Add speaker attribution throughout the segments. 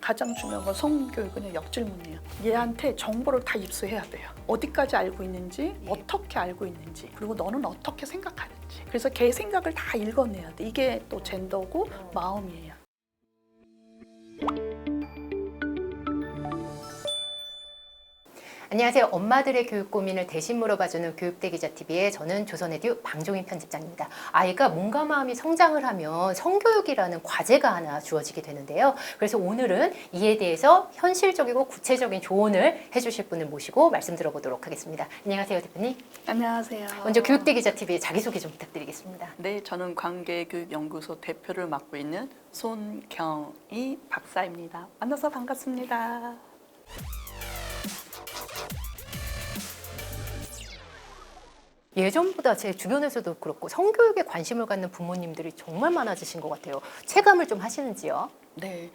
Speaker 1: 가장 중요한 건 성교육은 역질문이에요. 얘한테 정보를 다 입수해야 돼요. 어디까지 알고 있는지, 어떻게 알고 있는지, 그리고 너는 어떻게 생각하는지. 그래서 걔 생각을 다 읽어내야 돼. 이게 또 젠더고 마음이에요.
Speaker 2: 안녕하세요. 엄마들의 교육 고민을 대신 물어봐주는 교육대 기자TV의 저는 조선에듀 방종인 편집장입니다. 아이가 몸과 마음이 성장을 하면 성교육이라는 과제가 하나 주어지게 되는데요. 그래서 오늘은 이에 대해서 현실적이고 구체적인 조언을 해주실 분을 모시고 말씀 들어보도록 하겠습니다. 안녕하세요, 대표님.
Speaker 1: 안녕하세요.
Speaker 2: 먼저 교육대 기자TV의 자기소개 좀 부탁드리겠습니다.
Speaker 1: 네, 저는 관계교육연구소 대표를 맡고 있는 손경희 박사입니다. 만나서 반갑습니다.
Speaker 2: 예전보다 제 주변에서도 그렇고 성교육에 관심을 갖는 부모님들이 정말 많아지신 것 같아요. 체감을 좀 하시는지요?
Speaker 1: 네,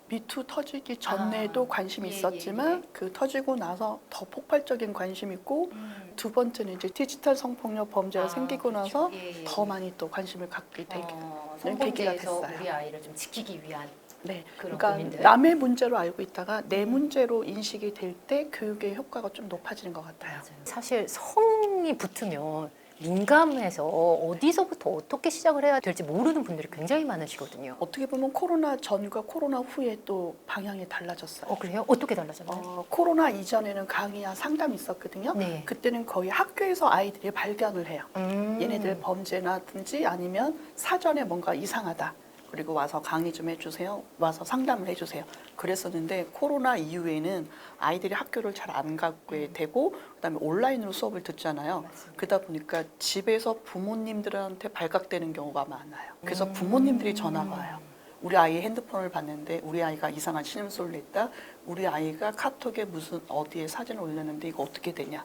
Speaker 1: 미투 터지기 전에도 관심이 있었지만 그 터지고 나서 더 폭발적인 관심이 있고 두 번째는 이제 디지털 성폭력 범죄가 생기고 나서 더 많이 또 관심을 갖게 되는 계기가
Speaker 2: 성범죄에서
Speaker 1: 됐어요.
Speaker 2: 우리 아이를 좀 지키기 위한
Speaker 1: 네,
Speaker 2: 그런
Speaker 1: 그러니까
Speaker 2: 고민들.
Speaker 1: 남의 문제로 알고 있다가 내 문제로 인식이 될 때 교육의 효과가 좀 높아지는 것 같아요.
Speaker 2: 사실 성이 붙으면 민감해서 어디서부터 어떻게 시작을 해야 될지 모르는 분들이 굉장히 많으시거든요.
Speaker 1: 어떻게 보면 코로나 전과 코로나 후에 또 방향이 달라졌어요.
Speaker 2: 그래요? 어떻게 달라졌나요?
Speaker 1: 코로나 이전에는 강의와 상담이 있었거든요.
Speaker 2: 네.
Speaker 1: 그때는 거의 학교에서 아이들이 발견을 해요. 얘네들 범죄나든지 아니면 사전에 뭔가 이상하다. 그리고 와서 강의 좀 해주세요. 와서 상담을 해주세요. 그랬었는데 코로나 이후에는 아이들이 학교를 잘 안 가게 되고 그다음에 온라인으로 수업을 듣잖아요. 그러다 보니까 집에서 부모님들한테 발각되는 경우가 많아요. 그래서 부모님들이 전화가 와요. 우리 아이 핸드폰을 봤는데 우리 아이가 이상한 신음소리를 냈다. 우리 아이가 카톡에 무슨 어디에 사진을 올렸는데 이거 어떻게 되냐.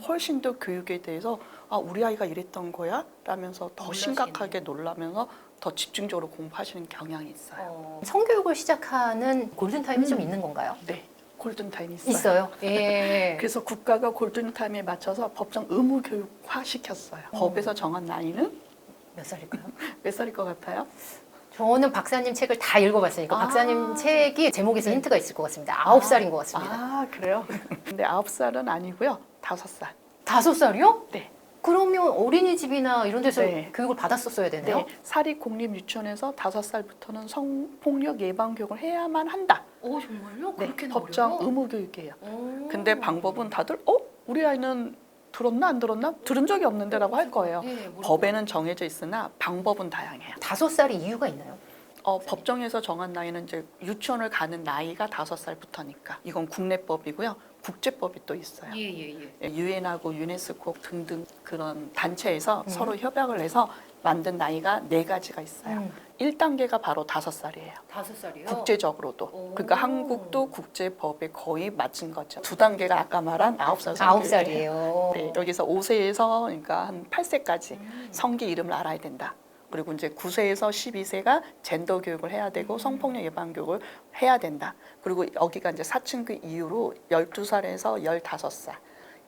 Speaker 1: 훨씬 더 교육에 대해서 우리 아이가 이랬던 거야? 라면서 더 심각하게 놀라면서 더 집중적으로 공부하시는 경향이 있어요.
Speaker 2: 성교육을 시작하는 골든타임이 좀 있는 건가요?
Speaker 1: 네, 골든타임이 있어요.
Speaker 2: 있어요. 예.
Speaker 1: 그래서 국가가 골든타임에 맞춰서 법정 의무 교육화 시켰어요. 법에서 정한 나이는
Speaker 2: 몇 살일까요?
Speaker 1: 몇 살일 것 같아요?
Speaker 2: 저는 박사님 책을 다 읽어봤으니까 박사님 책이 제목에서 힌트가 있을 것 같습니다. 9살인 것 같습니다.
Speaker 1: 그래요? 근데 9살은 아니고요. 5살.
Speaker 2: 5살이요?
Speaker 1: 네.
Speaker 2: 그러면 어린이집이나 이런 데서
Speaker 1: 네.
Speaker 2: 교육을 받았었어야 되네요.
Speaker 1: 네. 사립공립유치원에서 5살부터는 성폭력 예방 교육을 해야만 한다.
Speaker 2: 오, 정말요?
Speaker 1: 네,
Speaker 2: 그렇게
Speaker 1: 법정
Speaker 2: 어려워요?
Speaker 1: 의무 교육이에요.
Speaker 2: 오.
Speaker 1: 근데 방법은 다들 우리 아이는 들었나 안 들었나? 들은 적이 없는데라고 할 거예요.
Speaker 2: 네,
Speaker 1: 법에는 정해져 있으나 방법은 다양해요.
Speaker 2: 5살이 이유가 있나요?
Speaker 1: 법정에서 정한 나이는 이제 유치원을 가는 나이가 5살부터니까 이건 국내법이고요. 국제법이 또 있어요. 유엔하고 유네스코 등등 그런 단체에서 서로 협약을 해서 만든 나이가 4가지가 있어요. 1단계가 바로 5살이에요.
Speaker 2: 5살이요?
Speaker 1: 국제적으로도.
Speaker 2: 오.
Speaker 1: 그러니까 한국도 국제법에 거의 맞춘 거죠. 2단계가 아까 말한 9살.
Speaker 2: 9살이에요.
Speaker 1: 네, 여기서 5세에서 그러니까 한 8세까지 성기 이름을 알아야 된다. 그리고 이제 9세에서 12세가 젠더 교육을 해야 되고 성폭력 예방 교육을 해야 된다. 그리고 여기가 이제 사춘기 이후로 12살에서 15살.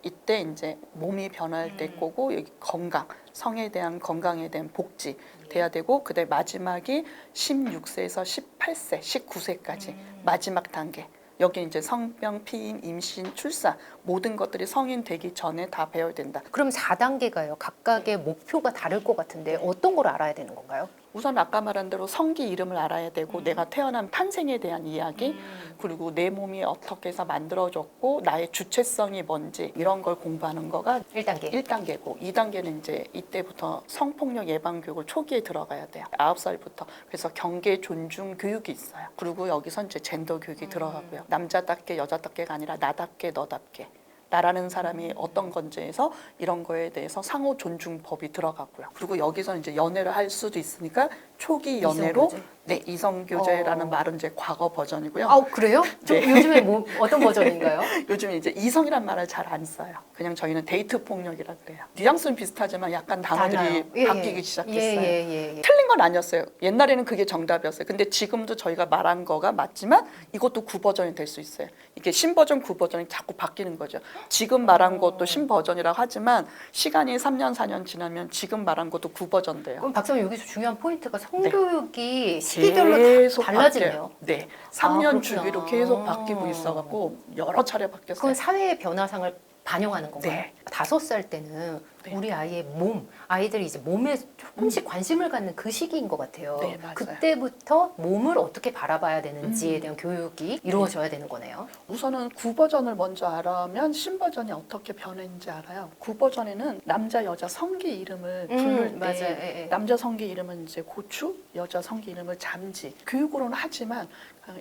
Speaker 1: 이때 이제 몸이 변할 때 거고 여기 건강, 성에 대한 건강에 대한 복지 돼야 되고 그다음에 마지막이 16세에서 18세, 19세까지 마지막 단계. 여기 이제 성병, 피임, 임신, 출산 모든 것들이 성인 되기 전에 다 배워야 된다.
Speaker 2: 그럼 4단계가요. 각각의 목표가 다를 것 같은데 어떤 걸 알아야 되는 건가요?
Speaker 1: 우선 아까 말한 대로 성기 이름을 알아야 되고 내가 태어난 탄생에 대한 이야기 그리고 내 몸이 어떻게 해서 만들어졌고 나의 주체성이 뭔지 이런 걸 공부하는 거가
Speaker 2: 1단계.
Speaker 1: 1단계고 2단계는 이제 이때부터 성폭력 예방 교육을 초기에 들어가야 돼요. 9살부터. 그래서 경계 존중 교육이 있어요. 그리고 여기서 이제 젠더 교육이 들어가고요. 남자답게 여자답게가 아니라 나답게 너답게. 나라는 사람이 어떤 건지에서 이런 거에 대해서 상호 존중법이 들어가고요. 그리고 여기서 이제 연애를 할 수도 있으니까 초기 연애로
Speaker 2: 이성교제?
Speaker 1: 이성교제라는 말은 이제 과거 버전이고요.
Speaker 2: 그래요?
Speaker 1: 네.
Speaker 2: 요즘에 어떤 버전인가요?
Speaker 1: 요즘에 이제 이성이란 말을 잘 안 써요. 그냥 저희는 데이트 폭력이라 그래요. 뉘앙스는 비슷하지만 약간 단어들이 바뀌기 시작했어요. 틀린 건 아니었어요. 옛날에는 그게 정답이었어요. 근데 지금도 저희가 말한 거가 맞지만 이것도 구버전이 될 수 있어요. 이게 신버전, 구버전이 자꾸 바뀌는 거죠. 지금 말한 것도 신버전이라고 하지만 시간이 3년, 4년 지나면 지금 말한 것도 구버전 돼요.
Speaker 2: 그럼 박사님 여기서 중요한 포인트가 성교육이 시기별로
Speaker 1: 계속
Speaker 2: 다 달라지네요.
Speaker 1: 바뀌어요. 네, 3년
Speaker 2: 그렇구나.
Speaker 1: 주기로 계속 바뀌고 있어갖고 여러 차례 바뀌었어요.
Speaker 2: 그건 사회의 변화상을 반영하는 건가요?
Speaker 1: 네.
Speaker 2: 5살 때는
Speaker 1: 네.
Speaker 2: 우리 아이의 몸, 아이들이 이제 몸에 조금씩 관심을 갖는 그 시기인 것 같아요.
Speaker 1: 네, 맞아요.
Speaker 2: 그때부터 몸을 어떻게 바라봐야 되는지에 대한 교육이 이루어져야 되는 거네요.
Speaker 1: 우선은 구버전을 먼저 알아면 신버전이 어떻게 변했는지 알아요. 구버전에는 남자 여자 성기 이름을 부를 때
Speaker 2: 맞아요. 예, 예.
Speaker 1: 남자 성기 이름은 이제 고추, 여자 성기 이름을 잠지. 교육으로는 하지만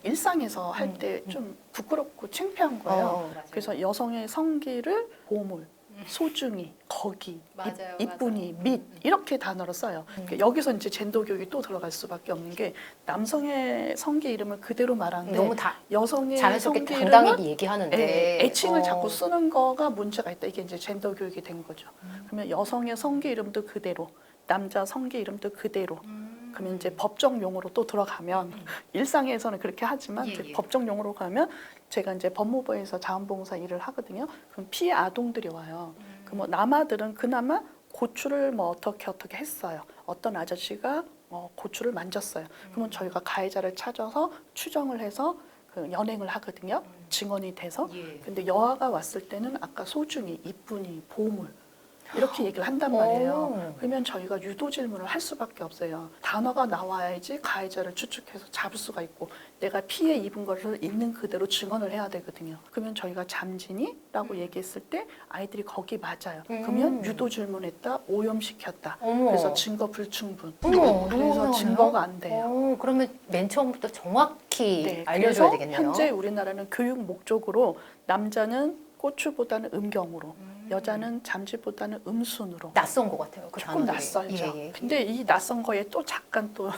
Speaker 1: 일상에서 할 때 좀 부끄럽고 창피한 거예요.
Speaker 2: 맞아요.
Speaker 1: 그래서 여성의 성기를 보물, 소중히, 거기,
Speaker 2: 맞아요,
Speaker 1: 이쁜이, 밑 이렇게 단어로 써요. 그러니까 여기서 이제 젠더 교육이 또 들어갈 수밖에 없는 게 남성의 성기 이름을 그대로 말하는데
Speaker 2: 너무 다
Speaker 1: 여성의
Speaker 2: 자연스럽게
Speaker 1: 성기
Speaker 2: 당당하게
Speaker 1: 이름은
Speaker 2: 얘기하는데
Speaker 1: 애칭을 자꾸 쓰는 거가 문제가 있다. 이게 이제 젠더 교육이 된 거죠. 그러면 여성의 성기 이름도 그대로, 남자 성기 이름도 그대로. 그러면 이제 법정 용어로 또 들어가면 일상에서는 그렇게 하지만
Speaker 2: 예,
Speaker 1: 이제
Speaker 2: 예.
Speaker 1: 법정 용어로 가면 제가 이제 법무부에서 자원봉사 일을 하거든요. 그럼 피해 아동들이 와요. 그럼 뭐 남아들은 그나마 고추를 뭐 어떻게 했어요. 어떤 아저씨가 고추를 만졌어요. 그러면 저희가 가해자를 찾아서 추정을 해서 그 연행을 하거든요. 증언이 돼서.
Speaker 2: 예.
Speaker 1: 근데 여아가 왔을 때는 아까 소중히, 이쁜이, 보물 이렇게 얘기를 한단 말이에요. 그러면 저희가 유도 질문을 할 수밖에 없어요. 단어가 나와야지 가해자를 추측해서 잡을 수가 있고 내가 피해 입은 것을 있는 그대로 증언을 해야 되거든요. 그러면 저희가 잠진이라고 얘기했을 때 아이들이 거기 맞아요. 그러면 유도 질문했다, 오염시켰다.
Speaker 2: 어머.
Speaker 1: 그래서 증거 불충분.
Speaker 2: 어머,
Speaker 1: 그래서
Speaker 2: 너무
Speaker 1: 증거가 안 돼요.
Speaker 2: 그러면 맨 처음부터 정확히
Speaker 1: 네,
Speaker 2: 알려줘야
Speaker 1: 그래서
Speaker 2: 되겠네요.
Speaker 1: 현재 우리나라는 교육 목적으로 남자는 고추보다는 음경으로, 여자는 잠지보다는 음순으로.
Speaker 2: 낯선 것 같아요. 그
Speaker 1: 조금
Speaker 2: 단어들이.
Speaker 1: 낯설죠.
Speaker 2: 예, 예.
Speaker 1: 근데 이 낯선 거에 또 잠깐 또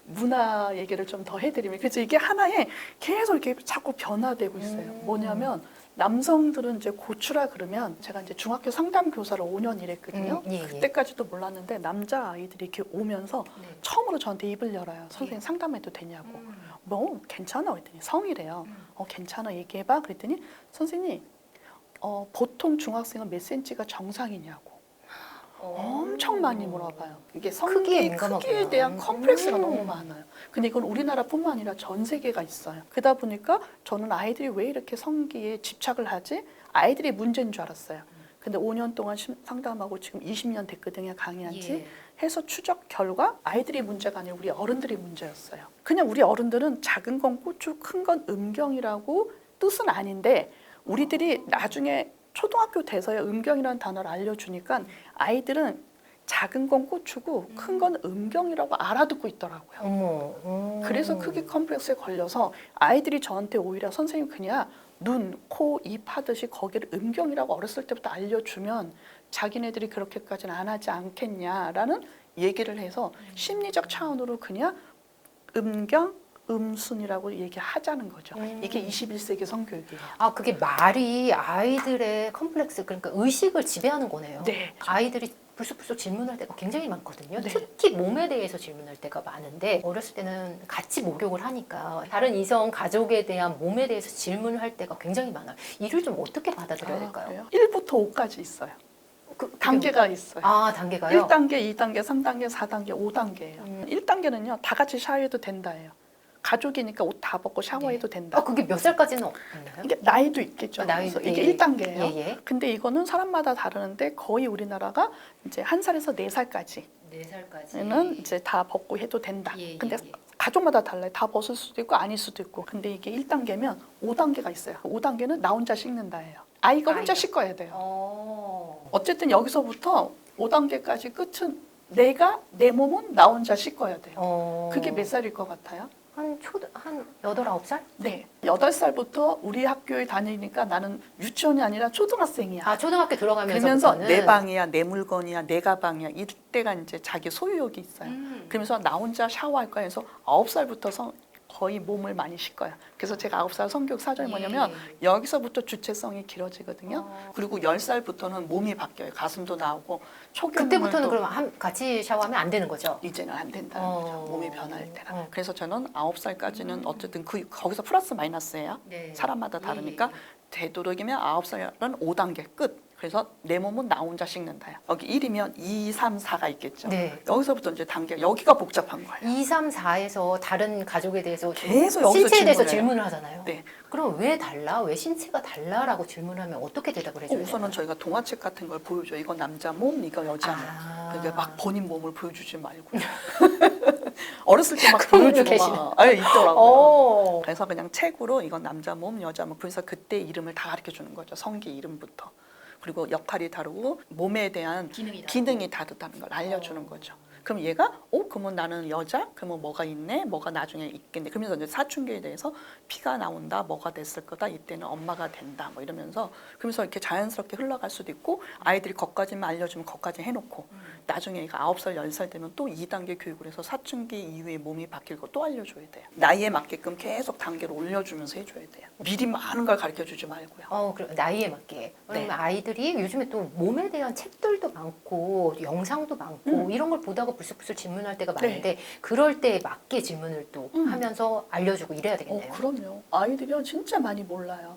Speaker 1: 문화 얘기를 좀 더 해드리면, 그래서 이게 하나에 계속 이렇게 자꾸 변화되고 있어요. 뭐냐면 남성들은 이제 고추라 그러면 제가 이제 중학교 상담 교사를 5년 일했거든요.
Speaker 2: 예, 예.
Speaker 1: 그때까지도 몰랐는데 남자 아이들이 이렇게 오면서
Speaker 2: 네.
Speaker 1: 처음으로 저한테 입을 열어요. 선생님
Speaker 2: 예.
Speaker 1: 상담해도 되냐고. 뭐 괜찮아 그랬더니 성이래요. 괜찮아 얘기해봐 그랬더니 선생님 보통 중학생은 몇 센치가 정상이냐고 엄청 많이 물어봐요. 이게
Speaker 2: 크기에
Speaker 1: 성기
Speaker 2: 민감하구나.
Speaker 1: 크기에 대한 컴플렉스가 너무 많아요. 근데 이건 우리나라뿐만 아니라 전 세계가 있어요. 그러다 보니까 저는 아이들이 왜 이렇게 성기에 집착을 하지? 아이들이 문제인 줄 알았어요. 근데 5년 동안 상담하고 지금 20년 됐거든요. 강의한 지.
Speaker 2: 예.
Speaker 1: 해서 추적 결과 아이들이 문제가 아니라 우리 어른들이 문제였어요. 그냥 우리 어른들은 작은 건 고추, 큰 건 음경이라고 뜻은 아닌데 우리들이 나중에 초등학교 돼서야 음경이라는 단어를 알려주니까 아이들은 작은 건 고추고 큰 건 음경이라고 알아듣고 있더라고요.
Speaker 2: 어머.
Speaker 1: 그래서 크기 컴플렉스에 걸려서 아이들이 저한테 오히려 선생님 그냥 눈, 코, 입 하듯이 거기를 음경이라고 어렸을 때부터 알려주면 자기네들이 그렇게까지는 안 하지 않겠냐라는 얘기를 해서 심리적 차원으로 그냥 음경, 음순이라고 얘기하자는 거죠. 이게 21세기 성교육이에요.
Speaker 2: 아, 그게 말이 아이들의 컴플렉스, 그러니까 의식을 지배하는 거네요.
Speaker 1: 네.
Speaker 2: 아이들이 불쑥불쑥 질문할 때가 굉장히 많거든요.
Speaker 1: 네.
Speaker 2: 특히 몸에 대해서 질문할 때가 많은데 어렸을 때는 같이 목욕을 하니까 다른 이성 가족에 대한 몸에 대해서 질문을 할 때가 굉장히 많아요. 이를 좀 어떻게 받아들여야 될까요?
Speaker 1: 그래요? 1부터 5까지 있어요.
Speaker 2: 그게
Speaker 1: 단계가 있어요.
Speaker 2: 아, 단계가요?
Speaker 1: 1단계, 2단계, 3단계, 4단계, 5단계예요. 1단계는요. 다 같이 샤워해도 된다예요. 가족이니까 옷 다 벗고 샤워해도 된다.
Speaker 2: 아, 그게 몇 살까지는 없나요?
Speaker 1: 이게 나이도 있겠죠.
Speaker 2: 나이,
Speaker 1: 그래서
Speaker 2: 예,
Speaker 1: 이게
Speaker 2: 예.
Speaker 1: 1단계예요.
Speaker 2: 예, 예.
Speaker 1: 근데 이거는 사람마다 다르는데 거의 우리나라가 이제 1살에서 4살까지는
Speaker 2: 4살까지.
Speaker 1: 이제 다 벗고 해도 된다.
Speaker 2: 예, 예,
Speaker 1: 근데
Speaker 2: 예.
Speaker 1: 가족마다 달라요. 다 벗을 수도 있고 아닐 수도 있고. 근데 이게 1단계면 5단계가 있어요. 5단계는 나 혼자 씻는다예요. 아이가 혼자
Speaker 2: 아이가.
Speaker 1: 씻어야 돼요.
Speaker 2: 어.
Speaker 1: 어쨌든 여기서부터 5단계까지 끝은 내가 내 몸은 나 혼자 씻어야 돼요. 그게 몇 살일 것 같아요?
Speaker 2: 한 8, 9살?
Speaker 1: 네. 8살부터 우리 학교에 다니니까 나는 유치원이 아니라 초등학생이야.
Speaker 2: 아, 초등학교
Speaker 1: 그러면서
Speaker 2: 들어가면서부터는
Speaker 1: 내 방이야, 내 물건이야, 내 가방이야. 이때가 이제 자기 소유욕이 있어요. 그러면서 나 혼자 샤워할 거야 해서 9살부터 거의 몸을 많이 씻어요. 그래서 제가 9살 성교육 사전이 뭐냐면 여기서부터 주체성이 길어지거든요. 그리고 10살부터는 몸이 바뀌어요. 가슴도 나오고 초경을
Speaker 2: 그때부터는
Speaker 1: 또
Speaker 2: 그럼 같이 샤워하면 안 되는 거죠?
Speaker 1: 이제는 안 된다는 거죠. 몸이 변할 때라.
Speaker 2: 어.
Speaker 1: 그래서 저는 9살까지는 어쨌든 거기서 플러스 마이너스예요.
Speaker 2: 네.
Speaker 1: 사람마다 다르니까 되도록이면 9살은 5단계 끝. 그래서 내 몸은 나 혼자 씻는다야. 여기 1이면 2, 3, 4가 있겠죠.
Speaker 2: 네.
Speaker 1: 여기서부터 이제 단계, 여기가 복잡한 거예요.
Speaker 2: 2, 3, 4에서 다른 가족에 대해서
Speaker 1: 계속 여기서
Speaker 2: 신체에 대해서
Speaker 1: 질문을 해요.
Speaker 2: 질문을 하잖아요.
Speaker 1: 네.
Speaker 2: 그럼 왜 달라? 왜 신체가 달라라고 질문하면 어떻게 대답을 해줘요?
Speaker 1: 우선은 저희가 동화책 같은 걸 보여줘요. 이거 남자 몸, 이거 여자 몸.
Speaker 2: 아.
Speaker 1: 그러니까 막 본인 몸을 보여주지 말고. 어렸을 때 막
Speaker 2: 그런 분도
Speaker 1: 보여주고
Speaker 2: 계시네.
Speaker 1: 막 있더라고요.
Speaker 2: 오.
Speaker 1: 그래서 그냥 책으로 이건 남자 몸, 여자 몸. 그래서 그때 이름을 다 가르쳐 주는 거죠. 성기 이름부터. 그리고 역할이 다르고 몸에 대한 기능이 다르다는 걸 알려주는 거죠. 그럼 얘가 그러면 나는 여자? 그러면 뭐가 있네? 뭐가 나중에 있겠네? 그러면서 이제 사춘기에 대해서 피가 나온다, 뭐가 됐을 거다, 이때는 엄마가 된다, 뭐 이러면서 그러면서 이렇게 자연스럽게 흘러갈 수도 있고 아이들이 거기까지만 알려주면 거기까지 해놓고 나중에 얘가 9살, 10살 되면 또 2단계 교육을 해서 사춘기 이후에 몸이 바뀔 거 또 알려줘야 돼요. 나이에 맞게끔 계속 단계를 올려주면서 해줘야 돼요. 미리 많은 걸 가르쳐주지 말고요.
Speaker 2: 그럼 나이에 맞게. 왜냐면
Speaker 1: 네.
Speaker 2: 아이들이 요즘에 또 몸에 대한 책들도 많고 영상도 많고 이런 걸 보다가 불쑥불쑥 질문할 때가 많은데 그럴 때에 맞게 질문을 또 하면서 알려주고 이래야 되겠네요.
Speaker 1: 그럼요. 아이들이 진짜 많이 몰라요.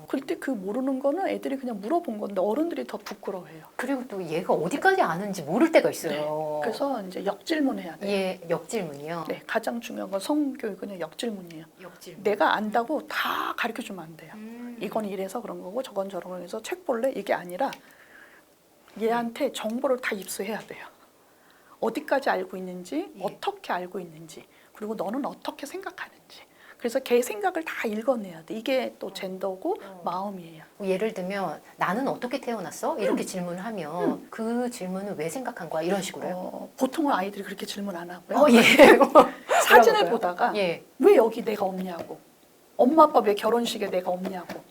Speaker 1: 그때 그 모르는 거는 애들이 그냥 물어본 건데 어른들이 더 부끄러워해요.
Speaker 2: 그리고 또 얘가 어디까지 아는지 모를 때가 있어요.
Speaker 1: 그래서 이제 역질문해야 돼요.
Speaker 2: 예, 역질문이요.
Speaker 1: 네, 가장 중요한 건 성교육은 역질문이에요.
Speaker 2: 역질문.
Speaker 1: 내가 안다고 다 가르쳐주면 안 돼요. 이건 이래서 그런 거고 저건 저런 거 해서 책 볼래? 이게 아니라 얘한테 정보를 다 입수해야 돼요. 어디까지 알고 있는지, 어떻게 알고 있는지, 그리고 너는 어떻게 생각하는지. 그래서 걔 생각을 다 읽어내야 돼. 이게 또 젠더고 마음이에요.
Speaker 2: 예를 들면 나는 어떻게 태어났어? 이렇게 질문을 하면 그 질문은 왜 생각한 거야? 이런 식으로요.
Speaker 1: 보통은 아이들이 그렇게 질문 안 하고요.
Speaker 2: 예.
Speaker 1: 사진을
Speaker 2: 그러고요.
Speaker 1: 보다가
Speaker 2: 예.
Speaker 1: 왜 여기 내가 없냐고. 엄마 아빠 왜 결혼식에 내가 없냐고.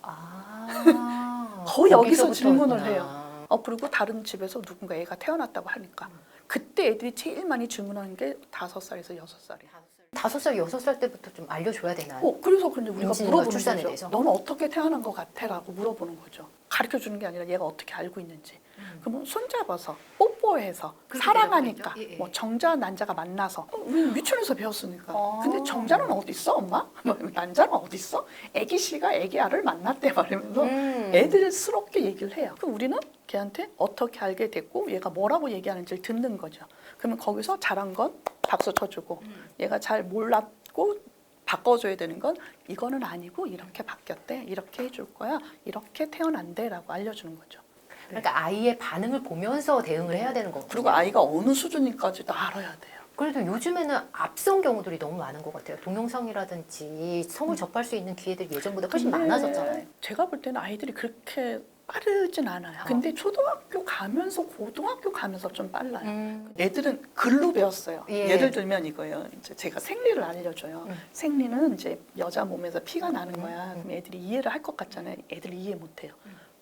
Speaker 1: 거의 여기서 질문을 해요. 그리고 다른 집에서 누군가 애가 태어났다고 하니까 그때 애들이 제일 많이 질문하는 게 5살에서 6살이에요.
Speaker 2: 5살, 6살 때부터 좀 알려줘야 되나요?
Speaker 1: 그래서 근데 우리가
Speaker 2: 임신과
Speaker 1: 물어보는
Speaker 2: 출산에
Speaker 1: 거죠.
Speaker 2: 대해서?
Speaker 1: 너는 어떻게 태어난 것 같아? 라고 물어보는 거죠. 가르쳐주는 게 아니라 얘가 어떻게 알고 있는지. 그러면 손잡아서 뽀뽀해서 사랑하니까
Speaker 2: 대답을 해야죠.
Speaker 1: 뭐 정자 난자가 만나서 우리 유치원에서 배웠으니까.
Speaker 2: 아.
Speaker 1: 근데 정자는 어디 있어 엄마? 뭐 난자는 어디 있어? 애기 씨가 애기 알을 만났대 말하면서 애들스럽게 얘기를 해요. 그럼 우리는 걔한테 어떻게 알게 됐고 얘가 뭐라고 얘기하는지를 듣는 거죠. 그러면 거기서 잘한 건 박수 쳐주고 얘가 잘 몰랐고 바꿔줘야 되는 건 이거는 아니고 이렇게 바뀌었대, 이렇게 해줄 거야, 이렇게 태어난대라고 알려주는 거죠.
Speaker 2: 그러니까 아이의 반응을 보면서 대응을 해야 되는 거고.
Speaker 1: 그리고 아이가 어느 수준인지까지도 알아야 돼요.
Speaker 2: 그래도 요즘에는 앞선 경우들이 너무 많은 것 같아요. 동영상이라든지 성을 접할 수 있는 기회들이 예전보다 훨씬 많아졌잖아요.
Speaker 1: 제가 볼 때는 아이들이 그렇게 빠르진 않아요. 근데 초등학교 가면서 고등학교 가면서 좀 빨라요. 애들은 글로 배웠어요.
Speaker 2: 예.
Speaker 1: 예를 들면 이거예요. 이제 제가 생리를 알려줘요. 생리는 이제 여자 몸에서 피가 나는 거야. 그럼 애들이 이해를 할 것 같잖아요. 애들이 이해 못해요.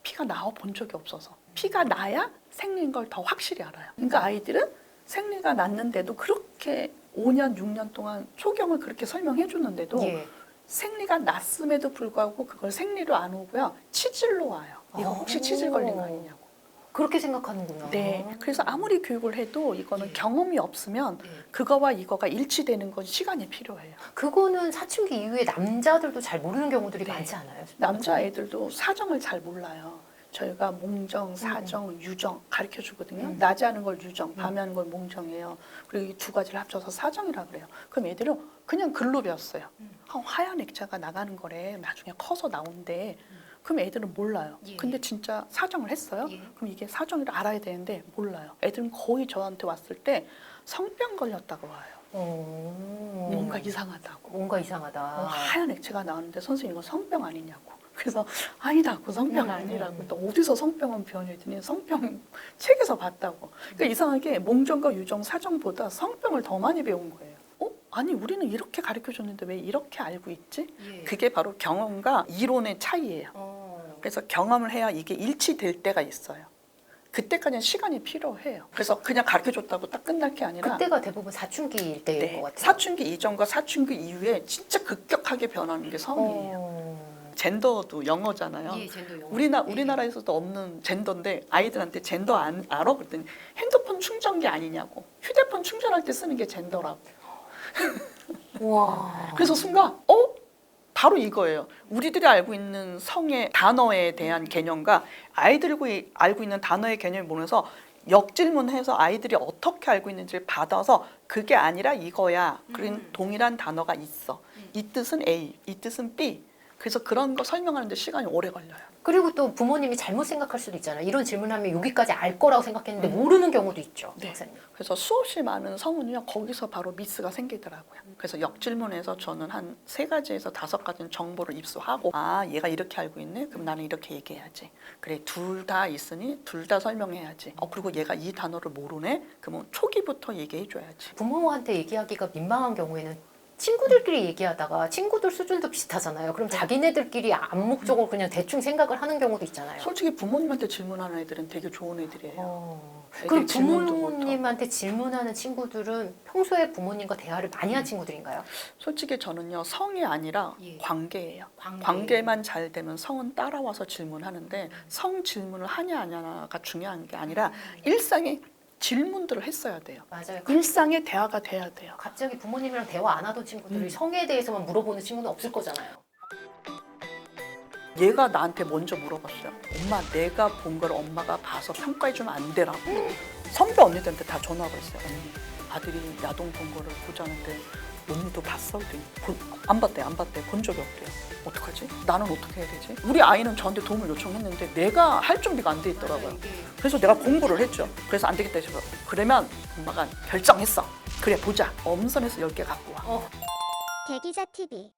Speaker 1: 피가 나와 본 적이 없어서. 피가 나야 생리인 걸 더 확실히 알아요. 그러니까 아이들은 생리가 났는데도 그렇게 5년, 6년 동안 초경을 그렇게 설명해 주는데도
Speaker 2: 예.
Speaker 1: 생리가 났음에도 불구하고 그걸 생리로 안 오고요. 치질로 와요. 이거 혹시 치질 걸린 거 아니냐고.
Speaker 2: 그렇게 생각하는구나.
Speaker 1: 네. 그래서 아무리 교육을 해도 이거는
Speaker 2: 예.
Speaker 1: 경험이 없으면
Speaker 2: 예.
Speaker 1: 그거와 이거가 일치되는 건 시간이 필요해요.
Speaker 2: 그거는 사춘기 이후에 남자들도 잘 모르는 경우들이
Speaker 1: 네.
Speaker 2: 많지 않아요?
Speaker 1: 남자애들도 사정을 잘 몰라요. 저희가 몽정, 사정, 유정 가르쳐 주거든요. 낮에 하는 걸 유정, 밤에 하는 걸 몽정이에요. 그리고 이 두 가지를 합쳐서 사정이라 그래요. 그럼 애들은 그냥 글로 배웠어요. 하얀 액자가 나가는 거래. 나중에 커서 나온대. 그럼 애들은 몰라요.
Speaker 2: 예.
Speaker 1: 근데 진짜 사정을 했어요.
Speaker 2: 예.
Speaker 1: 그럼 이게 사정이라 알아야 되는데 몰라요. 애들은 거의 저한테 왔을 때 성병 걸렸다고 와요. 뭔가 이상하다고.
Speaker 2: 뭔가 이상하다.
Speaker 1: 하얀 액체가 나왔는데 선생님 이거 성병 아니냐고. 그래서 아니다고 성병 아니라고. 또 어디서 성병은 변했더니 성병 책에서 봤다고. 그러니까 이상하게 몽정과 유정, 사정보다 성병을 더 많이 배운 거예요. 아니 우리는 이렇게 가르쳐줬는데 왜 이렇게 알고 있지?
Speaker 2: 예.
Speaker 1: 그게 바로 경험과 이론의 차이예요. 그래서 경험을 해야 이게 일치될 때가 있어요. 그때까지는 시간이 필요해요. 그래서 그냥 가르쳐줬다고 딱 끝날 게 아니라
Speaker 2: 그때가 대부분 사춘기일 때인 것 같아요.
Speaker 1: 사춘기 이전과 사춘기 이후에 진짜 급격하게 변하는 게 성이에요. 젠더도 영어잖아요.
Speaker 2: 예, 젠더 영어.
Speaker 1: 우리나라에서도 없는 젠더인데 아이들한테 젠더 알아? 그랬더니 핸드폰 충전기 아니냐고. 휴대폰 충전할 때 쓰는 게 젠더라고.
Speaker 2: 와.
Speaker 1: 그래서 순간 바로 이거예요. 우리들이 알고 있는 성의 단어에 대한 개념과 아이들이 알고 있는 단어의 개념을 보면서 역질문해서 아이들이 어떻게 알고 있는지를 받아서 그게 아니라 이거야. 그런 동일한 단어가 있어. 이 뜻은 A, 이 뜻은 B. 그래서 그런 거 설명하는데 시간이 오래 걸려요.
Speaker 2: 그리고 또 부모님이 잘못 생각할 수도 있잖아요. 이런 질문하면 여기까지 알 거라고 생각했는데 모르는 경우도 있죠.
Speaker 1: 네.
Speaker 2: 박사님.
Speaker 1: 그래서 수없이 많은 성은요 거기서 바로 미스가 생기더라고요. 그래서 역질문에서 저는 한 3가지에서 5가지는 정보를 입수하고 아 얘가 이렇게 알고 있네? 그럼 나는 이렇게 얘기해야지. 그래 둘 다 있으니 둘 다 설명해야지. 그리고 얘가 이 단어를 모르네? 그러면 초기부터 얘기해줘야지.
Speaker 2: 부모한테 얘기하기가 민망한 경우에는 친구들끼리 얘기하다가 친구들 수준도 비슷하잖아요. 그럼 자기네들끼리 암묵적으로 그냥 대충 생각을 하는 경우도 있잖아요.
Speaker 1: 솔직히 부모님한테 질문하는 애들은 되게 좋은 애들이에요.
Speaker 2: 그럼
Speaker 1: 애들 질문도
Speaker 2: 부모님한테 질문하는 친구들은 평소에 부모님과 대화를 많이 한 친구들인가요?
Speaker 1: 솔직히 저는요 성이 아니라
Speaker 2: 예.
Speaker 1: 관계예요.
Speaker 2: 관계.
Speaker 1: 관계만 잘 되면 성은 따라와서 질문하는데 성 질문을 하냐 안 하냐가 중요한 게 아니라 일상의 질문들을 했어야 돼요.
Speaker 2: 맞아요.
Speaker 1: 일상의 대화가 돼야 돼요.
Speaker 2: 갑자기 부모님이랑 대화 안 하던 친구들이 성에 대해서만 물어보는 친구는 없을 거잖아요.
Speaker 1: 얘가 나한테 먼저 물어봤어요. 엄마 내가 본 걸 엄마가 봐서 평가해주면 안 되라고. 선배 언니들한테 다 전화가 있어요. 언니 아들이 야동 본 거를 보자는데 언니도 봤어? 안 봤대 본 적이 없대요. 어떡하지? 나는 어떻게 해야 되지? 우리 아이는 저한테 도움을 요청했는데 내가 할 준비가 안 돼 있더라고요. 그래서 내가 공부를 했죠. 그래서 안 되겠다 해서 그러면 엄마가 결정했어. 그래 보자. 엄선해서 10개 갖고 와.
Speaker 3: 개기자 TV